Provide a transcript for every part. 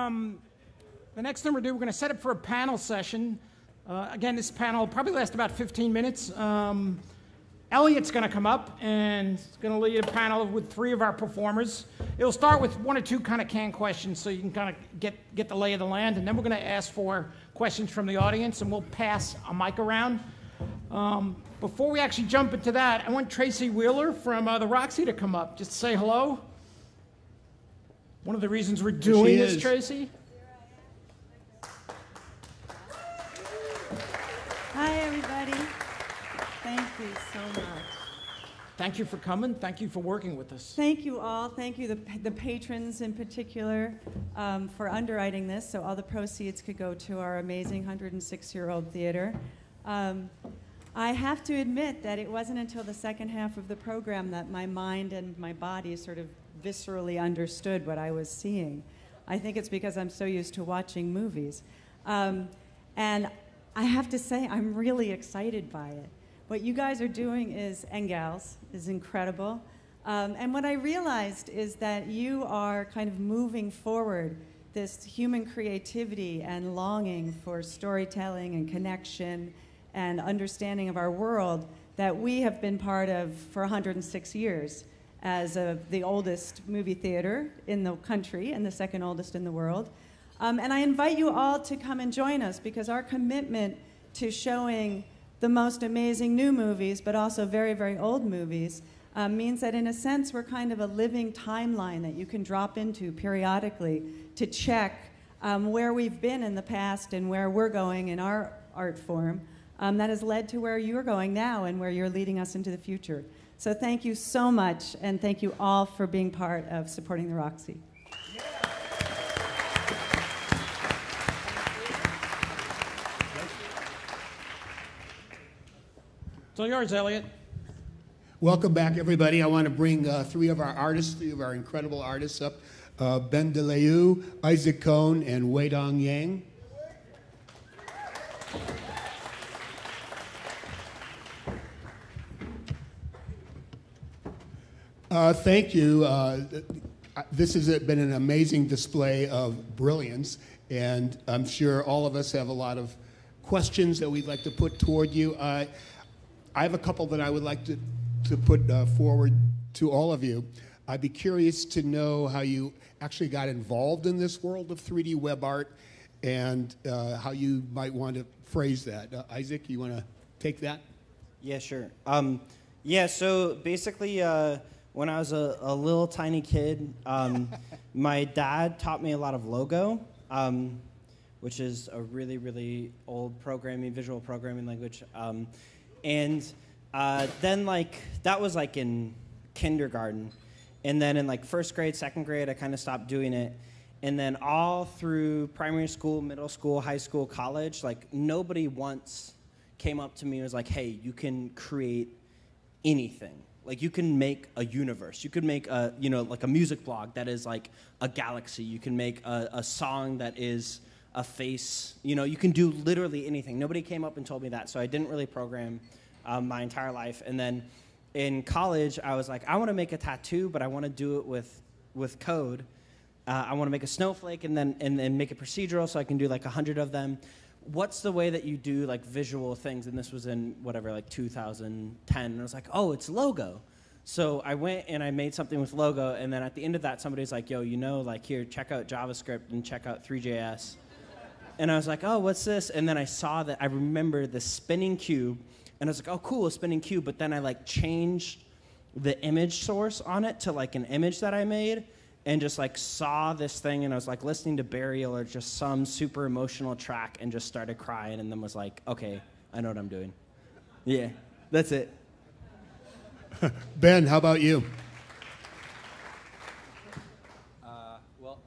The next thing we're going to set up for a panel session. Again, this panel will probably last about 15 minutes. Elliot's going to come up and he's going to lead a panel with 3 of our performers. It'll start with 1 or 2 kind of canned questions so you can kind of get the lay of the land, and then we're going to ask for questions from the audience, and we'll pass a mic around. Before we actually jump into that, I want Tracy Wheeler from the Roxy to come up just to say hello. One of the reasons we're doing this, Tracy. Hi, everybody. Thank you so much. Thank you for coming. Thank you for working with us. Thank you all. Thank you, the patrons in particular, for underwriting this, so all the proceeds could go to our amazing 106-year-old theater. I have to admit that it wasn't until the second half of the program that my mind and my body sort of viscerally understood what I was seeing. I think it's because I'm so used to watching movies. And I have to say, I'm really excited by it. What you guys are doing and gals, is incredible. And what I realized is that you are kind of moving forward this human creativity and longing for storytelling and connection and understanding of our world that we have been part of for 106 years as the oldest movie theater in the country and the second oldest in the world. And I invite you all to come and join us, because our commitment to showing the most amazing new movies, but also very, very old movies, means that in a sense we're kind of a living timeline that you can drop into periodically to check where we've been in the past and where we're going in our art form. That has led to where you're going now and where you're leading us into the future. So thank you so much, and thank you all for being part of supporting the Roxy. It's all yours, Elliot. Welcome back, everybody. I want to bring 3 of our incredible artists up. Ben DeLeeuw, Isaac Cohn, and Wei Dong Yang. Thank you. This has been an amazing display of brilliance, and I'm sure all of us have a lot of questions that we'd like to put toward you. I have a couple that I would like to put forward to all of you. I'd be curious to know how you actually got involved in this world of 3D web art, and how you might want to phrase that. Isaac, you want to take that? Yeah, sure. Yeah, so basically, when I was a little tiny kid, my dad taught me a lot of Logo, which is a really, really old visual programming language. And then, that was in kindergarten. And then in first grade, second grade, I kind of stopped doing it. And then all through primary school, middle school, high school, college, nobody once came up to me and was like, hey, you can create anything. You can make a universe. You could make a music blog that is a galaxy. You can make a song that is a face. You can do literally anything. Nobody came up and told me that, so I didn't really program my entire life. And then in college, I was like, I want to make a tattoo, but I want to do it with code. I want to make a snowflake and then make it procedural so I can do 100 of them. What's the way that you do visual things? And this was in 2010. And I was like, oh, it's Logo. So I went and I made something with Logo. And then at the end of that, somebody's like, yo, here, check out JavaScript and check out 3JS. And I was like, oh, what's this? And then I saw that, I remember the spinning cube. And I was like, oh, cool, a spinning cube. But then I changed the image source on it to an image that I made. And just saw this thing, and I was listening to Burial or just some super emotional track, and just started crying, and then was like, okay, I know what I'm doing. Yeah, that's it. Ben, how about you? Well,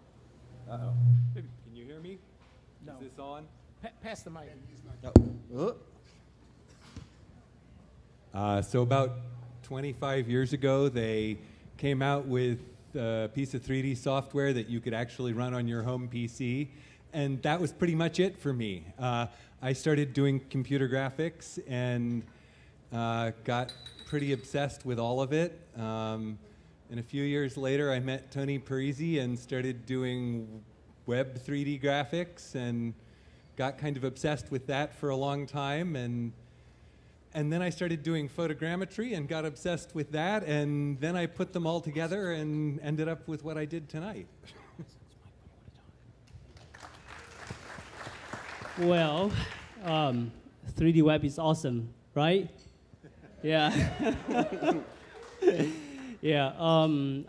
uh-oh. Can you hear me? No. Is this on? Pass the mic. So about 25 years ago, they came out with a piece of 3D software that you could actually run on your home PC, and that was pretty much it for me. I started doing computer graphics and got pretty obsessed with all of it. And a few years later, I met Tony Parisi and started doing web 3D graphics and got kind of obsessed with that for a long time. And then I started doing photogrammetry and got obsessed with that. And then I put them all together and ended up with what I did tonight. Well, 3D web is awesome, right? Yeah. Yeah.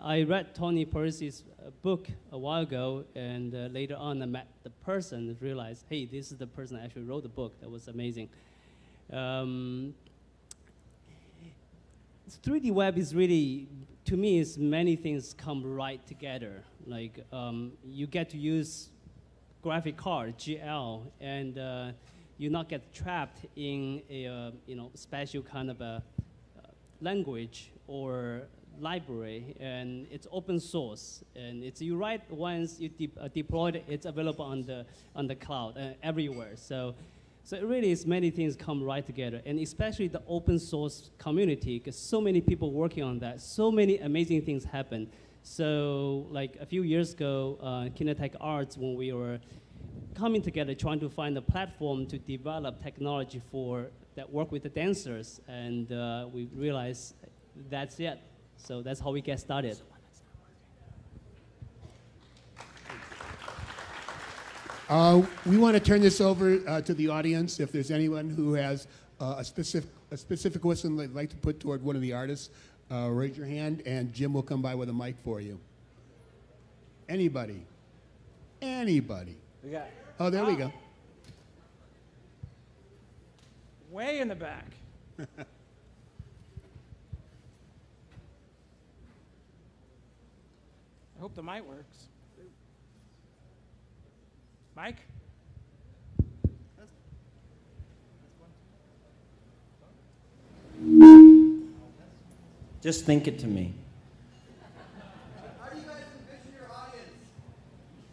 I read Tony Percy's book a while ago, and later on I met the person and realized, hey, this is the person that actually wrote the book. That was amazing. 3D web is really, to me, is many things come right together. Like you get to use graphic card, GL, and you not get trapped in a special kind of a language or library, and it's open source, and it's you write once you deploy it, it's available on the cloud everywhere. So it really is many things come right together, and especially the open source community, because so many people working on that, so many amazing things happen. So like a few years ago, Kinetech Arts, when we were coming together trying to find a platform to develop technology that work with the dancers, and we realized that's it. So that's how we get started. We want to turn this over to the audience. If there's anyone who has a specific question they'd like to put toward one of the artists, raise your hand, and Jim will come by with a mic for you. Anybody? Anybody? Oh, there we go. Way in the back. I hope the mic works. Mike? Just think it to me. How do you guys envision your audience?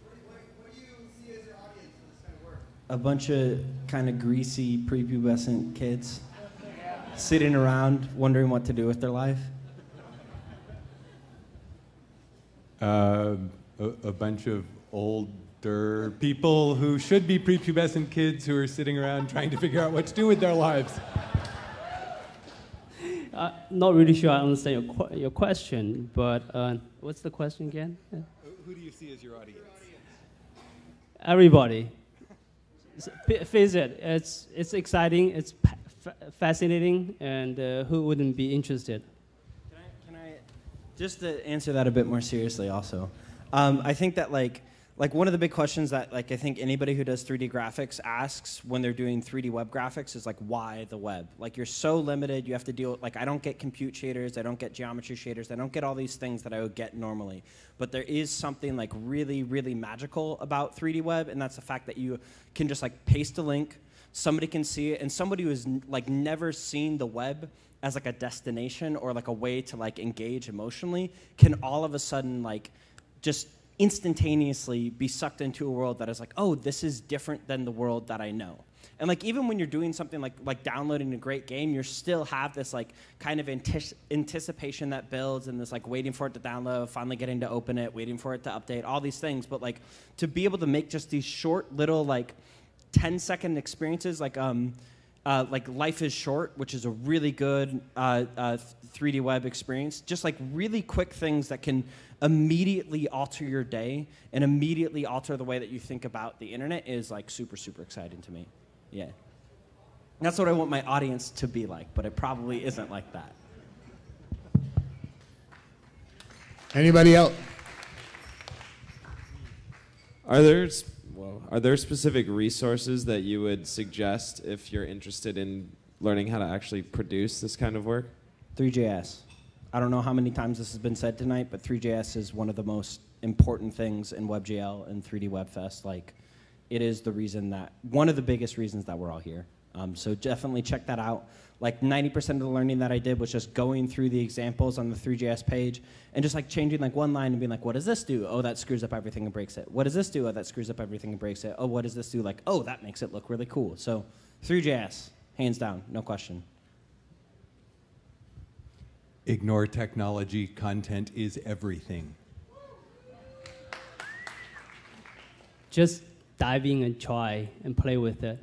What do you see as your audience for this kind of work? A bunch of kind of greasy, prepubescent kids sitting around wondering what to do with their life. A bunch of older people who should be prepubescent kids who are sitting around trying to figure out what to do with their lives. Not really sure I understand your question, but what's the question again? Who do you see as your audience? Everybody. Face it, it's exciting, it's fascinating, and who wouldn't be interested? Can I just to answer that a bit more seriously also, I think that like one of the big questions that I think anybody who does 3D graphics asks when they're doing 3D web graphics is why the web? You're so limited, you have to deal with, I don't get compute shaders, I don't get geometry shaders, I don't get all these things that I would get normally. But there is something really, really magical about 3D web, and that's the fact that you can just paste a link, somebody can see it, and somebody who's never seen the web as a destination or a way to engage emotionally can all of a sudden just instantaneously be sucked into a world that is oh, this is different than the world that I know. And even when you're doing something like downloading a great game, you still have this kind of anticipation that builds, and this waiting for it to download, finally getting to open it, waiting for it to update, all these things. But to be able to make just these short little 10-second experiences like Life is Short, which is a really good 3D web experience, just really quick things that can immediately alter your day and immediately alter the way that you think about the internet is super, super exciting to me. Yeah. That's what I want my audience to be like, but it probably isn't like that. Anybody else? Are there specific resources that you would suggest if you're interested in learning how to actually produce this kind of work? 3JS. I don't know how many times this has been said tonight, but 3JS is one of the most important things in WebGL and 3D WebFest. It is the reason one of the biggest reasons that we're all here. So definitely check that out. 90% of the learning that I did was just going through the examples on the 3JS page and just changing one line and being what does this do? Oh, that screws up everything and breaks it. What does this do? Oh, that screws up everything and breaks it. Oh, what does this do? Oh, that makes it look really cool. So 3JS, hands down, no question. Ignore technology, content is everything. just dive in and try and play with it.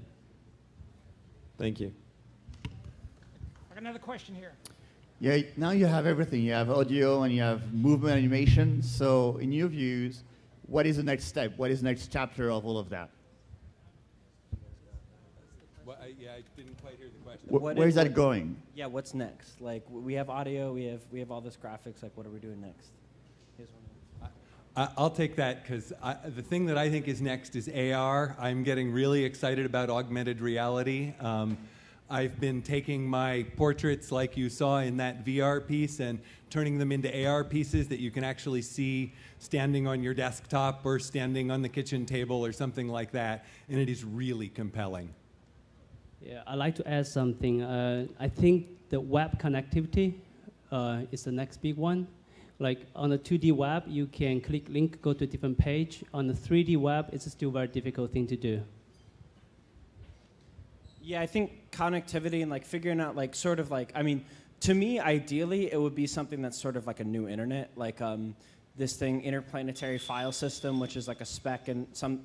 Thank you. I got another question here. Yeah, now you have everything. You have audio and you have movement animation. So in your views, what is the next step? What is the next chapter of all of that? Well, yeah, I didn't quite hear the question. Where is that going? Yeah, what's next? Like we have audio, we have all this graphics. Like what are we doing next? Here's one. I'll take that because the thing that I think is next is AR. I'm getting really excited about augmented reality. I've been taking my portraits like you saw in that VR piece and turning them into AR pieces that you can actually see standing on your desktop or standing on the kitchen table or something like that, and it is really compelling. Yeah, I'd like to add something. I think the web connectivity is the next big one. Like on the 2D web, you can click link, go to a different page. On the 3D web, it's still a very difficult thing to do. Yeah, I think connectivity and like figuring out like sort of like, I mean, to me, ideally, it would be something that's sort of like a new internet, like this thing, interplanetary file system, which is like a spec and some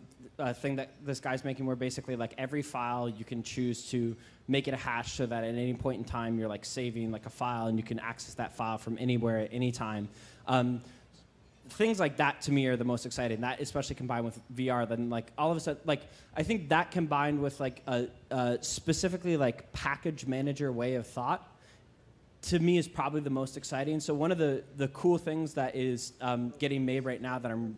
thing that this guy's making where basically like every file you can choose to make it a hash so that at any point in time you're like saving like a file and you can access that file from anywhere at any time. Things like that to me are the most exciting. That especially combined with VR, then like all of a sudden, like I think that combined with like a specifically like package manager way of thought, to me is probably the most exciting. So one of the cool things that is getting made right now that I'm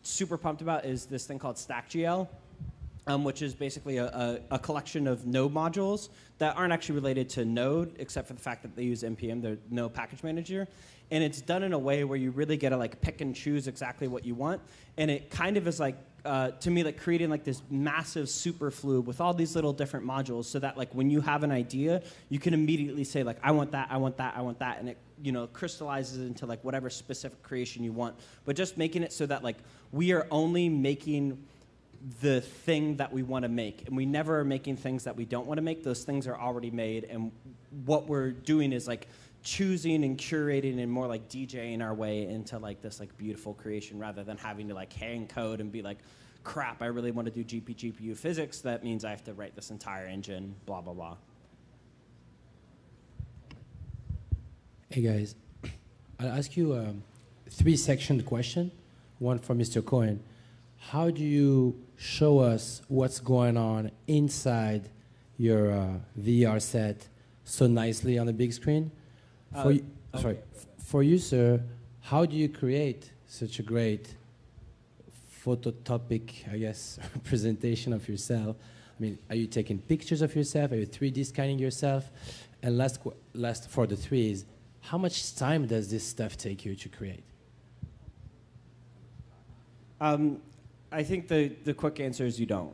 super pumped about is this thing called StackGL, which is basically a collection of Node modules that aren't actually related to Node, except for the fact that they use NPM, the Node Package Manager. And it's done in a way where you really get to like pick and choose exactly what you want. And it kind of is like, to me, like creating like this massive superfluid with all these little different modules so that like when you have an idea, you can immediately say like, I want that, I want that, I want that. And it, you know, crystallizes into like whatever specific creation you want. But just making it so that like we are only making the thing that we want to make. And we never are making things that we don't want to make. Those things are already made. And what we're doing is like choosing and curating and more like DJing our way into like this like beautiful creation rather than having to like hang code and be like, crap, I really want to do GPU physics. That means I have to write this entire engine, blah, blah, blah. Hey guys, I'll ask you a three-sectioned question, one for Mr. Cohen. How do you show us what's going on inside your VR set so nicely on the big screen? For you, sir, how do you create such a great phototopic, I guess, presentation of yourself? I mean, are you taking pictures of yourself? Are you 3D scanning yourself? And last for the three is, how much time does this stuff take you to create? I think the quick answer is you don't.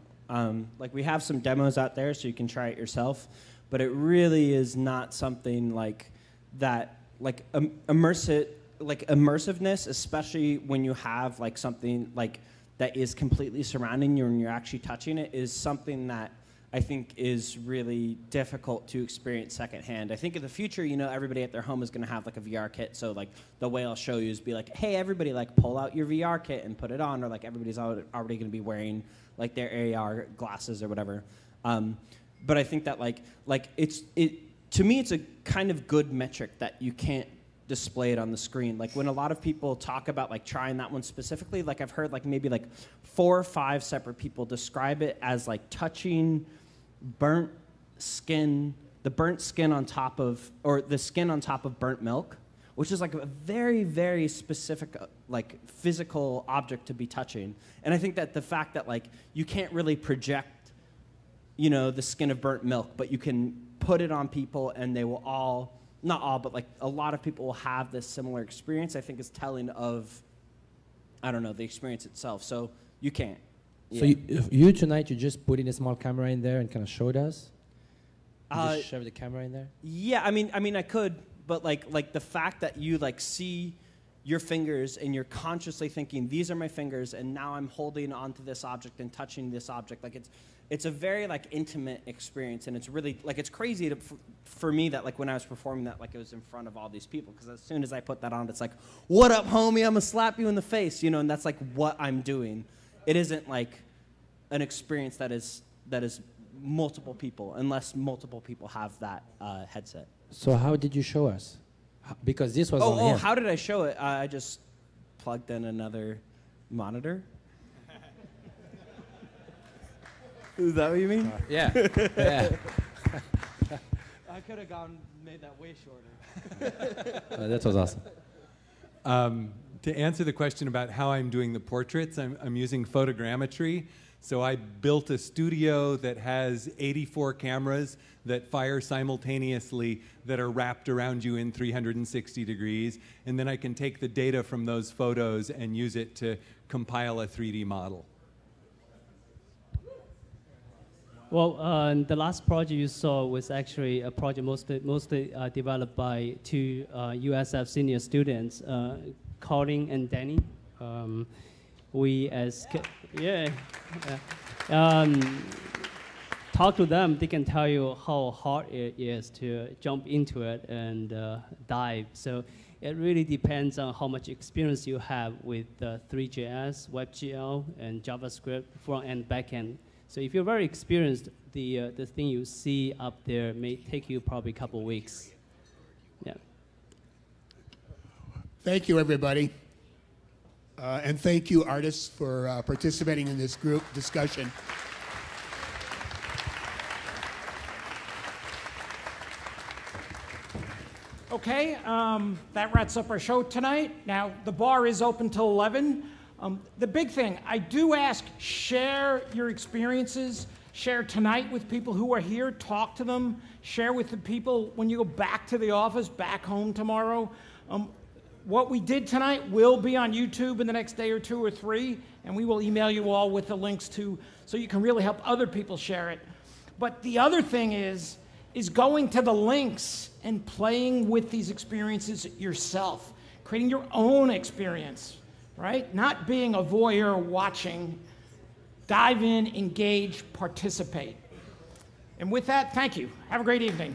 Like we have some demos out there so you can try it yourself, but it really is not something like that, like immersiveness, especially when you have like something like that is completely surrounding you and you're actually touching it, is something that I think is really difficult to experience secondhand. I think in the future, you know, everybody at their home is going to have like a VR kit. So like the way I'll show you is be like, hey, everybody, like pull out your VR kit and put it on, or like everybody's already going to be wearing like their AR glasses or whatever. But I think that like to me, it's a kind of good metric that you can't display it on the screen. Like when a lot of people talk about like trying that one specifically, like I've heard like maybe like 4 or 5 separate people describe it as like touching burnt skin, the burnt skin on top of, or the skin on top of burnt milk, which is like a very, very specific like physical object to be touching. And I think that the fact that like you can't really project, you know, the skin of burnt milk, but you can put it on people and they will all, not all, but like a lot of people will have this similar experience, I think is telling of, I don't know, the experience itself. So you can't. Yeah. So you tonight, you just put in a small camera in there and kind of showed us? You just shove the camera in there? Yeah, I mean I could, but like the fact that you like see your fingers and you're consciously thinking, these are my fingers and now I'm holding onto this object and touching this object, like it's a very like intimate experience, and it's really like it's crazy for me that like when I was performing that, like it was in front of all these people, because as soon as I put that on, it's like, what up, homie, I'm gonna slap you in the face, you know, and that's like what I'm doing. It isn't like an experience that is multiple people, unless multiple people have that headset. So how did you show us? Because this was on here. How did I show it? I just plugged in another monitor. Is that what you mean? Yeah. Yeah. I could have made that way shorter. That was awesome. To answer the question about how I'm doing the portraits, I'm using photogrammetry. So I built a studio that has 84 cameras that fire simultaneously that are wrapped around you in 360 degrees. And then I can take the data from those photos and use it to compile a 3D model. Well, the last project you saw was actually a project mostly developed by two USF senior students, Colin and Danny. Talk to them, they can tell you how hard it is to jump into it and dive. So it really depends on how much experience you have with 3JS, WebGL, and JavaScript, front end, back end. So if you're very experienced, the thing you see up there may take you probably a couple weeks. Yeah. Thank you, everybody. And thank you, artists, for participating in this group discussion. Okay, that wraps up our show tonight. Now, the bar is open till 11. The big thing, I do ask, share your experiences. Share tonight with people who are here. Talk to them. Share with the people when you go back to the office, back home tomorrow. What we did tonight will be on YouTube in the next day or 2 or 3, and we will email you all with the links to, so you can really help other people share it. But the other thing is going to the links and playing with these experiences yourself, creating your own experience, right? Not being a voyeur watching. Dive in, engage, participate. And with that, thank you. Have a great evening.